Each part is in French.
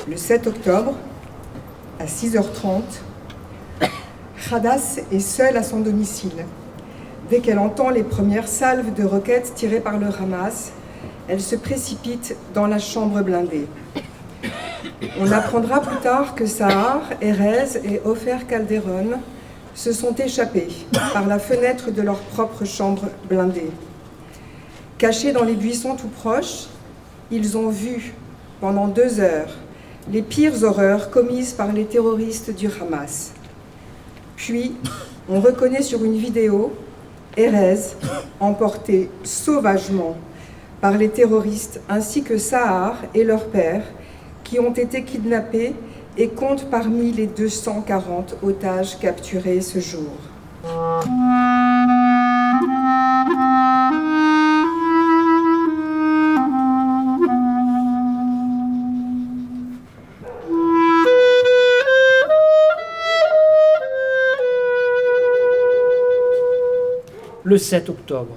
Le 7 octobre, à 6h30, Hadas est seule à son domicile. Dès qu'elle entend les premières salves de roquettes tirées par le Hamas, elle se précipite dans la chambre blindée. On apprendra plus tard que Sahar, Erez et Ofer Calderon se sont échappés par la fenêtre de leur propre chambre blindée. Cachés dans les buissons tout proches, ils ont vu, pendant 2 heures, les pires horreurs commises par les terroristes du Hamas. Puis, on reconnaît sur une vidéo Erez emporté sauvagement par les terroristes ainsi que Sahar et leur père qui ont été kidnappés et comptent parmi les 240 otages capturés ce jour. Le 7 octobre,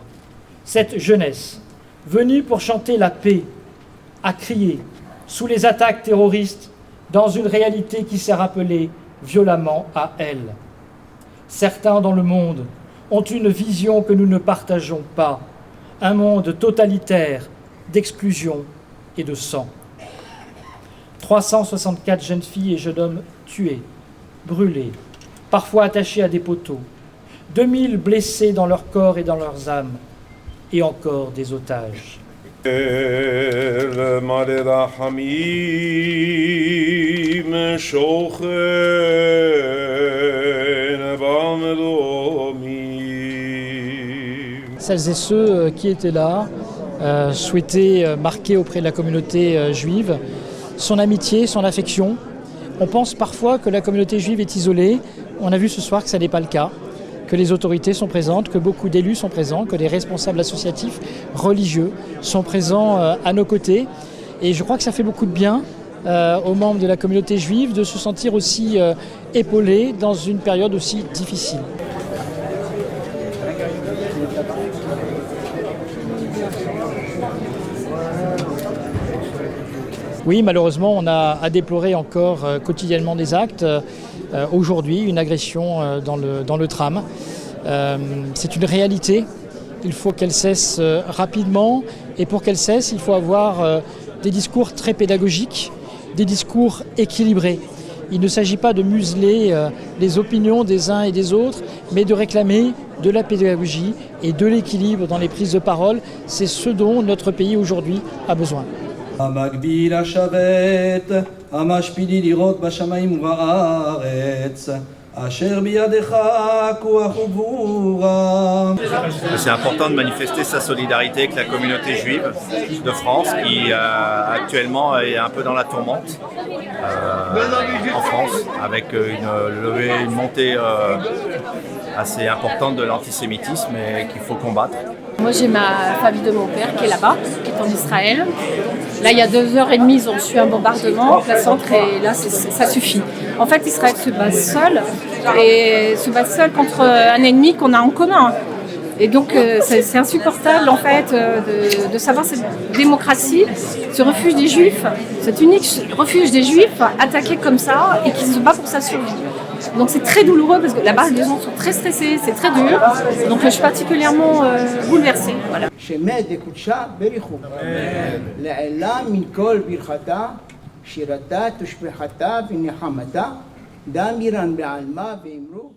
cette jeunesse, venue pour chanter la paix, a crié sous les attaques terroristes dans une réalité qui s'est rappelée violemment à elle. Certains dans le monde ont une vision que nous ne partageons pas, un monde totalitaire d'exclusion et de sang. 364 jeunes filles et jeunes hommes tués, brûlés, parfois attachés à des poteaux, 2000 blessés dans leur corps et dans leurs âmes, et encore des otages. Celles et ceux qui étaient là souhaitaient marquer auprès de la communauté juive son amitié, son affection. On pense parfois que la communauté juive est isolée. On a vu ce soir que ça n'est pas le cas, que les autorités sont présentes, que beaucoup d'élus sont présents, que les responsables associatifs, religieux sont présents à nos côtés. Et je crois que ça fait beaucoup de bien aux membres de la communauté juive de se sentir aussi épaulés dans une période aussi difficile. Oui, malheureusement, on a à déplorer encore quotidiennement des actes. Aujourd'hui, une agression dans le tram. C'est une réalité. Il faut qu'elle cesse rapidement. Et pour qu'elle cesse, il faut avoir des discours très pédagogiques, des discours équilibrés. Il ne s'agit pas de museler les opinions des uns et des autres, mais de réclamer de la pédagogie et de l'équilibre dans les prises de parole. C'est ce dont notre pays aujourd'hui a besoin. המגביל השבת, המשפילי לראות בשמיים ובארץ, אשר בידך כוח וגבורה. C'est important de manifester sa solidarité avec la communauté juive de France qui actuellement est un peu dans la tourmente en France avec une montée assez importante de l'antisémitisme et qu'il faut combattre. Moi j'ai ma famille de mon père qui est là-bas, qui est en Israël. Là il y a 2h30 ils ont reçu un bombardement en plein centre et là ça suffit. En fait Israël se bat seul et se bat seul contre un ennemi qu'on a en commun. Et donc c'est insupportable en fait de savoir cette démocratie, ce refuge des Juifs, cet unique refuge des Juifs attaqué comme ça et qui se bat pour sa survie. Donc c'est très douloureux parce que là-bas les gens sont très stressés, c'est très dur. Donc je suis particulièrement bouleversée. Voilà. שירתה תשבחתה ונחמתה דמירן בעלמה ואמרו